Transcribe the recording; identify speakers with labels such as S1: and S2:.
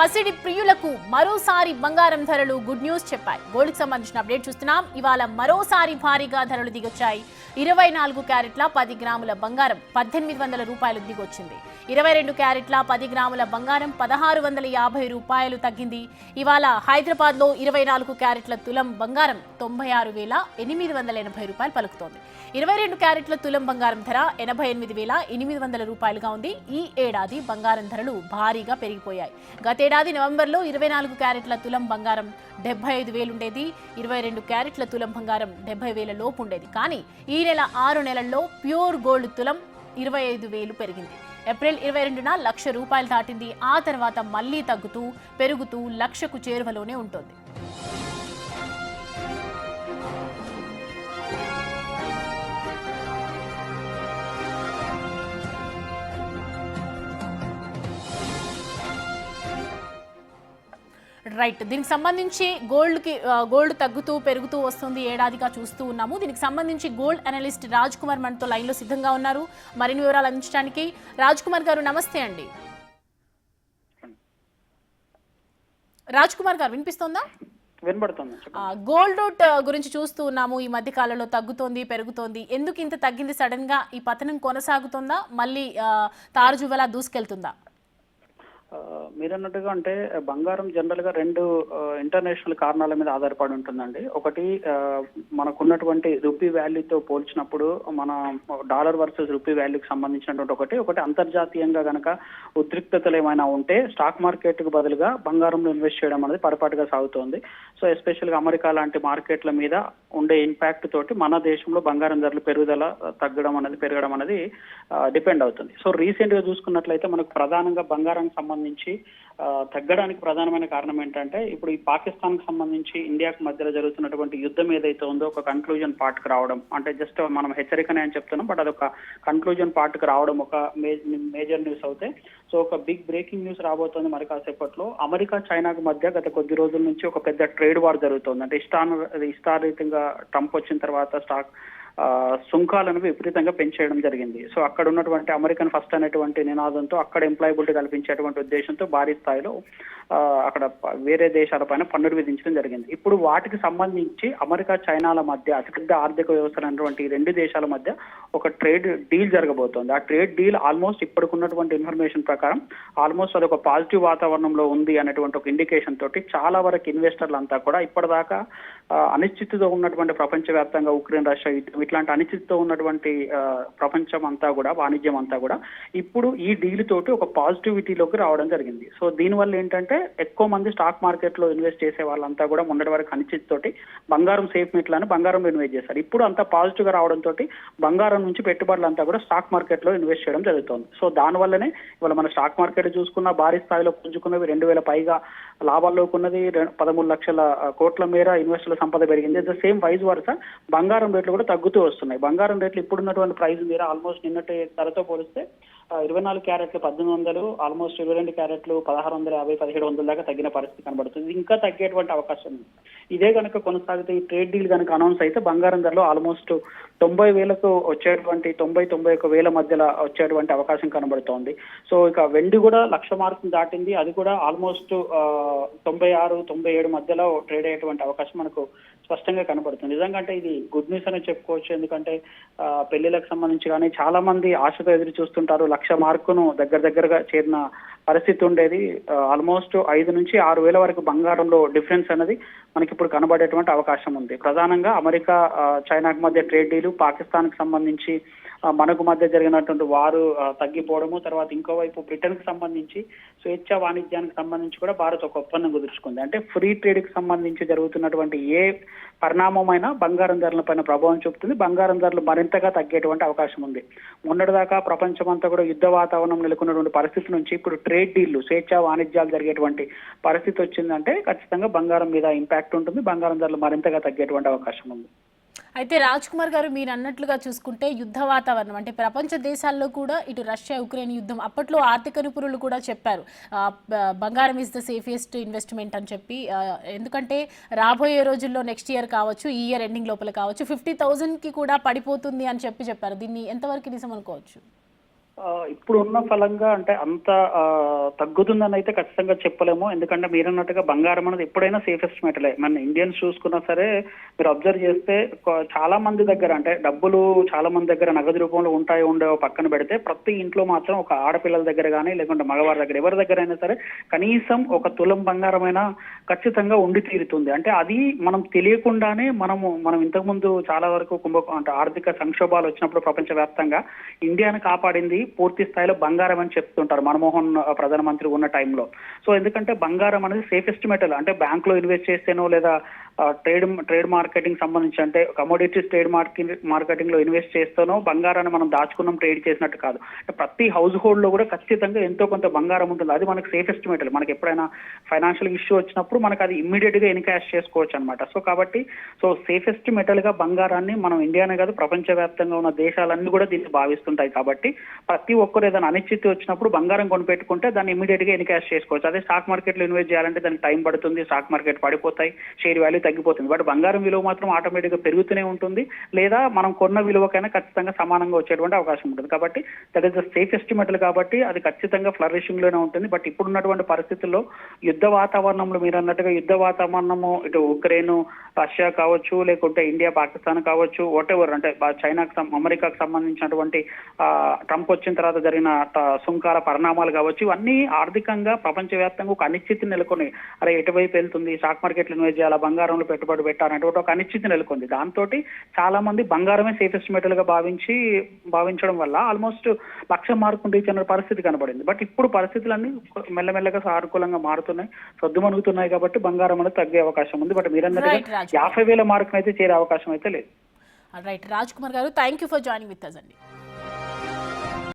S1: పసిడి ప్రియులకు మరోసారి బంగారం ధరలు గుడ్ న్యూస్ చెప్పాయి. గోల్డ్కి సంబంధించిన అప్డేట్ చూస్తున్నాం. ఇవాళ మరోసారి భారీగా ధరలు దిగొచ్చాయి. 24 క్యారెట్ల 10 గ్రాముల బంగారం 1800 రూపాయలు దిగొచ్చింది. 22 క్యారెట్ల 10 గ్రాముల బంగారం 1650 రూపాయలు తగ్గింది. ఇవాళ హైదరాబాద్ లో 24 క్యారెట్ల తులం బంగారం 96,880 రూపాయలు పలుకుతోంది. 22 క్యారెట్ల తులం బంగారం ధర 88,800 రూపాయలుగా ఉంది. ఈ ఏడాది బంగారం ధరలు భారీగా పెరిగిపోయాయి. గతేడాది నవంబర్లో 24 క్యారెట్ల తులం బంగారం 75,000 ఉండేది. 22 క్యారెట్ల తులం బంగారం 70,000 లోపు ఉండేది. కానీ ఈ నెల 6 నెలల్లో ప్యూర్ గోల్డ్ తులం 25,000 పెరిగింది. ఏప్రిల్ 22న 1,00,000 రూపాయలు దాటింది. ఆ తర్వాత మళ్లీ తగ్గుతూ పెరుగుతూ 1,00,000కు చేరువలోనే ఉంటుంది. రైట్, దీనికి సంబంధించి గోల్డ్ తగ్గుతూ పెరుగుతూ వస్తుంది, ఏడాదిగా చూస్తూ ఉన్నాము. దీనికి సంబంధించి గోల్డ్ అనలిస్ట్ రాజ్ కుమార్ మనతో లైన్ లో సిద్ధంగా ఉన్నారు మరిన్ని వివరాలు అందించడానికి. రాజ్ కుమార్ గారు నమస్తే అండి. రాజ్ కుమార్ గారు వినిపిస్తోందా?
S2: వినబడుతుంది.
S1: గోల్డ్ గురించి చూస్తూ ఉన్నాము. ఈ మధ్య కాలంలో తగ్గుతోంది పెరుగుతోంది. ఎందుకు ఇంత తగ్గింది? సడన్ గా ఈ పతనం కొనసాగుతుందా, మళ్ళీ తారుజువలా దూసుకెళ్తుందా?
S2: మీరన్నట్టుగా అంటే బంగారం జనరల్ గా రెండు ఇంటర్నేషనల్ కారణాల మీద ఆధారపడి ఉంటుందండి. ఒకటి మనకున్నటువంటి రూపీ వాల్యూతో పోల్చినప్పుడు మన డాలర్ వర్సెస్ రూపీ వాల్యూకి సంబంధించినటువంటి ఒకటి అంతర్జాతీయంగా గనక ఉద్రిక్తతలు ఏమైనా ఉంటే స్టాక్ మార్కెట్ కు బదులుగా బంగారంలో ఇన్వెస్ట్ చేయడం అనేది పొరపాటుగా సాగుతోంది. సో ఎస్పెషల్ గా అమెరికా లాంటి మార్కెట్ల మీద ఉండే ఇంపాక్ట్ తోటి మన దేశంలో బంగారం ధరలు పెరగడం అనేది డిపెండ్ అవుతుంది. సో రీసెంట్ గా చూసుకున్నట్లయితే మనకు ప్రధానంగా బంగారానికి సంబంధించి తగ్గడానికి ప్రధానమైన కారణం ఏంటంటే ఇప్పుడు ఈ పాకిస్తాన్ కు సంబంధించి ఇండియాకు మధ్యలో జరుగుతున్నటువంటి యుద్ధం ఏదైతే ఉందో ఒక కన్క్లూజన్ పార్ట్ కు రావడం, అంటే జస్ట్ మనం హెచ్చరికనే అని చెప్తున్నాం, బట్ అదొక కన్క్లూజన్ పార్ట్ కు రావడం ఒక మేజర్ న్యూస్ అవుతే. సో ఒక బిగ్ బ్రేకింగ్ న్యూస్ రాబోతోంది మరి కాసేపట్లో. అమెరికా చైనాకు మధ్య గత కొద్ది రోజుల నుంచి ఒక పెద్ద ట్రేడ్ వార్ జరుగుతోంది. అంటే ఇష్టారీతంగా ట్రంప్ వచ్చిన తర్వాత సుంకాలను విపరీతంగా పెంచేయడం జరిగింది. సో అక్కడ ఉన్నటువంటి అమెరికన్ ఫస్ట్ అనేటువంటి నినాదంతో అక్కడ ఎంప్లాయబిలిటీ కల్పించేటువంటి ఉద్దేశంతో భారీ స్థాయిలో అక్కడ వేరే దేశాల పైన పన్నులు విధించడం జరిగింది. ఇప్పుడు వాటికి సంబంధించి అమెరికా చైనాల మధ్య అతిపెద్ద ఆర్థిక వ్యవస్థలు అనేటువంటి రెండు దేశాల మధ్య ఒక ట్రేడ్ డీల్ జరగబోతోంది. ఆ ట్రేడ్ డీల్ ఆల్మోస్ట్ ఇప్పటికున్నటువంటి ఇన్ఫర్మేషన్ ప్రకారం ఆల్మోస్ట్ అదొక పాజిటివ్ వాతావరణంలో ఉంది అనేటువంటి ఒక ఇండికేషన్ తోటి చాలా వరకు ఇన్వెస్టర్లు అంతా కూడా ఇప్పటిదాకా అనిశ్చితితో ఉన్నటువంటి ప్రపంచవ్యాప్తంగా ఉక్రెయిన్ రష్యా ఇట్లాంటి అనిశ్చితితో ఉన్నటువంటి ప్రపంచం అంతా కూడా, వాణిజ్యం అంతా కూడా ఇప్పుడు ఈ డీల్ తోటి ఒక పాజిటివిటీలోకి రావడం జరిగింది. సో దీనివల్ల ఏంటంటే ఎక్కువ మంది స్టాక్ మార్కెట్ లో ఇన్వెస్ట్ చేసే వాళ్ళంతా కూడా మొన్నటి వరకు అనిశ్చితితోటి బంగారం సేఫ్ మెట్లని బంగారంలో ఇన్వెస్ట్ చేశారు. ఇప్పుడు అంతా పాజిటివ్ గా రావడంతో బంగారం నుంచి పెట్టుబడులంతా కూడా స్టాక్ మార్కెట్ లో ఇన్వెస్ట్ చేయడం జరుగుతుంది. సో దానివల్లనే ఇవాళ మన స్టాక్ మార్కెట్ చూసుకున్న భారీ స్థాయిలో పుంజుకున్నవి 2,000 పైగా లాభాల్లోకి ఉన్నది, 13 లక్షల కోట్ల మేర ఇన్వెస్టర్ల సంపద పెరిగింది. ద సేమ్ వైజ్ వరుస బంగారం రేట్లు కూడా తగ్గుతూ వస్తున్నాయి. బంగారం రేట్లు ఇప్పుడున్నటువంటి ప్రైస్ మీద ఆల్మోస్ట్ నిన్నటి ధరతో పోలిస్తే 24 క్యారెట్లు 1,800, ఆల్మోస్ట్ 22 క్యారెట్లు 1,650, 1,700 దాకా తగ్గిన పరిస్థితి కనబడుతుంది. ఇంకా తగ్గేటువంటి అవకాశం ఉంది. ఇదే కనుక కొనసాగితే ఈ ట్రేడ్ డీల్ కనుక అనౌన్స్ అయితే బంగారం ధరలో ఆల్మోస్ట్ 90,000కు వచ్చేటువంటి 91,000 మధ్యలో వచ్చేటువంటి అవకాశం కనబడుతోంది. సో ఇక వెండి కూడా 1,00,000 మార్కును దాటింది. అది కూడా ఆల్మోస్ట్ 96, 97 మధ్యలో ట్రేడ్ అయ్యేటువంటి అవకాశం మనకు స్పష్టంగా కనబడుతుంది. నిజంగా అంటే ఇది గుడ్ న్యూస్ అని చెప్పుకోవచ్చు. ఎందుకంటే పెళ్లిలకు సంబంధించి కానీ చాలా మంది ఆశతో ఎదురు చూస్తుంటారు. 1,00,000 మార్కును దగ్గరగా చేరిన పరిస్థితి ఉండేది. ఆల్మోస్ట్ 5 నుంచి 6,000 వరకు బంగారంలో డిఫరెన్స్ అనేది మనకి ఇప్పుడు కనబడేటువంటి అవకాశం ఉంది. ప్రధానంగా అమెరికా చైనాకు మధ్య ట్రేడ్ డీలు, పాకిస్తాన్ కి సంబంధించి మనకు మధ్య జరిగినటువంటి వారు తగ్గిపోవడము, తర్వాత ఇంకోవైపు బ్రిటన్ కి సంబంధించి స్వేచ్ఛ వాణిజ్యానికి సంబంధించి కూడా భారత్ ఒక ఒప్పందం కుదుర్చుకుంది. అంటే ఫ్రీ ట్రేడ్ కి సంబంధించి జరుగుతున్నటువంటి ఏ పరిణామమైనా బంగారం ధరల పైన ప్రభావం చూపుతుంది. బంగారం ధరలు మరింతగా తగ్గేటువంటి అవకాశం ఉంది. మొన్నటిదాకా ప్రపంచం అంతా కూడా యుద్ధ వాతావరణం నెలకొన్నటువంటి పరిస్థితి నుంచి ఇప్పుడు ట్రేడ్ డీళ్లు, స్వేచ్ఛ వాణిజ్యాలు జరిగేటువంటి పరిస్థితి వచ్చిందంటే ఖచ్చితంగా బంగారం మీద ఇంపాక్ట్ ఉంటుంది. బంగారం ధరలు మరింతగా తగ్గేటువంటి అవకాశం ఉంది.
S1: అయితే రాజ్ కుమార్ గారు, మీరు అన్నట్లుగా చూసుకుంటే యుద్ధ వాతావరణం అంటే ప్రపంచ దేశాల్లో కూడా ఇటు రష్యా ఉక్రెయిన్ యుద్ధం, అప్పట్లో ఆర్థిక నిపుణులు కూడా చెప్పారు బంగారం ఈజ్ ద సేఫెస్ట్ ఇన్వెస్ట్మెంట్ అని చెప్పి. ఎందుకంటే రాబోయే రోజుల్లో నెక్స్ట్ ఇయర్ కావచ్చు, ఈ ఇయర్ ఎండింగ్ లోపల కావచ్చు 50,000కి కూడా పడిపోతుంది అని చెప్పారు. దీన్ని ఎంతవరకు నిజం అనుకోవచ్చు?
S2: ఇప్పుడు ఉన్న ఫలంగా అంటే అంత తగ్గుతుందని అయితే ఖచ్చితంగా చెప్పలేము. ఎందుకంటే మీరు అన్నట్టుగా బంగారం అనేది ఎప్పుడైనా సేఫెస్ట్ మెటలే. మన ఇండియన్స్ చూసుకున్నా సరే మీరు అబ్జర్వ్ చేస్తే చాలా మంది దగ్గర అంటే డబ్బులు చాలా మంది దగ్గర నగదు రూపంలో ఉంటాయో ఉండేవో పక్కన పెడితే ప్రతి ఇంట్లో మాత్రం ఒక ఆడపిల్లల దగ్గర కానీ లేకుంటే మగవారి దగ్గర ఎవరి దగ్గర అయినా సరే కనీసం ఒక తులం బంగారమైనా ఖచ్చితంగా ఉండి తీరుతుంది. అంటే అది మనం తెలియకుండానే మనం ఇంతకుముందు చాలా వరకు అంటే ఆర్థిక సంక్షోభాలు వచ్చినప్పుడు ప్రపంచవ్యాప్తంగా ఇండియాను కాపాడింది పూర్తి స్థాయిలో బంగారం అని చెప్తుంటారు మనమోహన్ ప్రధానమంత్రి ఉన్న టైంలో. సో ఎందుకంటే బంగారం అనేది సేఫెస్ట్ మెటల్. అంటే బ్యాంక్ లో ఇన్వెస్ట్ చేస్తేనో లేదా ట్రేడ్ మార్కెటింగ్ సంబంధించి అంటే కమోడిటీస్ ట్రేడ్ మార్కెటింగ్ లో ఇన్వెస్ట్ చేస్తేనో బంగారాన్ని మనం దాచుకున్నాం ట్రేడ్ చేసినట్టు కాదు. ప్రతి హౌస్ హోల్డ్ లో కూడా ఖచ్చితంగా ఎంతో కొంత బంగారం ఉంటుంది. అది మనకు సేఫెస్ట్ మెటల్. మనకి ఎప్పుడైనా ఫైనాన్షియల్ ఇష్యూ వచ్చినప్పుడు మనకు అది ఇమ్మీడియట్ గా ఎన్కాష్ చేసుకోవచ్చు అనమాట. సో సేఫెస్ట్ మెటల్ గా బంగారాన్ని మనం ఇండియానే కాదు ప్రపంచవ్యాప్తంగా ఉన్న దేశాలన్నీ కూడా దీన్ని భావిస్తుంటాయి. కాబట్టి ప్రతి ఒక్కరు ఏదైనా అనిశ్చితి వచ్చినప్పుడు బంగారం కొనిపెట్టుకుంటే దాన్ని ఇమీడియట్ గా ఎన్కాష్ చేసుకోవచ్చు. అదే స్టాక్ మార్కెట్ లో ఇన్వెస్ట్ చేయాలంటే దానికి టైం పడుతుంది, స్టాక్ మార్కెట్ పడిపోతాయి, షేర్ వాల్యూ తగ్గిపోతుంది. బట్ బంగారం విలువ మాత్రం ఆటోమేటిక్ గా పెరుగుతూనే ఉంటుంది, లేదా మనం కొన్న విలువకైనా ఖచ్చితంగా సమానంగా వచ్చేటువంటి అవకాశం ఉంటుంది. కాబట్టి that is the safest metal. కాబట్టి అది ఖచ్చితంగా ఫ్లరిషింగ్ లోనే ఉంటుంది. బట్ ఇప్పుడున్నటువంటి పరిస్థితుల్లో యుద్ధ వాతావరణంలో మీరు అన్నట్టుగా యుద్ధ వాతావరణము ఇటు ఉక్రెయిన్ రష్యా కావచ్చు, లేకుంటే ఇండియా పాకిస్తాన్ కావచ్చు, వాట్ ఎవర్ అంటే అమెరికాకు సంబంధించినటువంటి ట్రంప్ వచ్చిన తర్వాత జరిగిన సుంకాల పరిణామాలు కావచ్చు, ఇవన్నీ ఆర్థికంగా ప్రపంచవ్యాప్తంగా ఒక అనిశ్చితి నెలకొని అరే ఎటువైపు వెళ్తుంది, స్టాక్ మార్కెట్లో ఇన్వెస్ట్ చేయాలా, బంగారంలో పెట్టుబడి పెట్టాలనేటువంటి ఒక అనిశ్చితి నెలకొంది. దాంతో చాలా మంది బంగారమే సేఫెస్ట్ మెటల్ గా భావించడం వల్ల ఆల్మోస్ట్ 1,00,000 మార్కులు రీచ్ అనే పరిస్థితి కనబడింది. బట్ ఇప్పుడు పరిస్థితులన్నీ మెల్లమెల్లగా సానుకూలంగా మారుతున్నాయి, సర్దుమణుగుతున్నాయి. కాబట్టి బంగారం అనేది తగ్గే అవకాశం ఉంది. బట్ మీరన్నట్టుగా 50,000 మార్కును అయితే చేరే అవకాశం అయితే లేదు.
S1: Right Raj Kumar garu, thank you for joining with us అండి.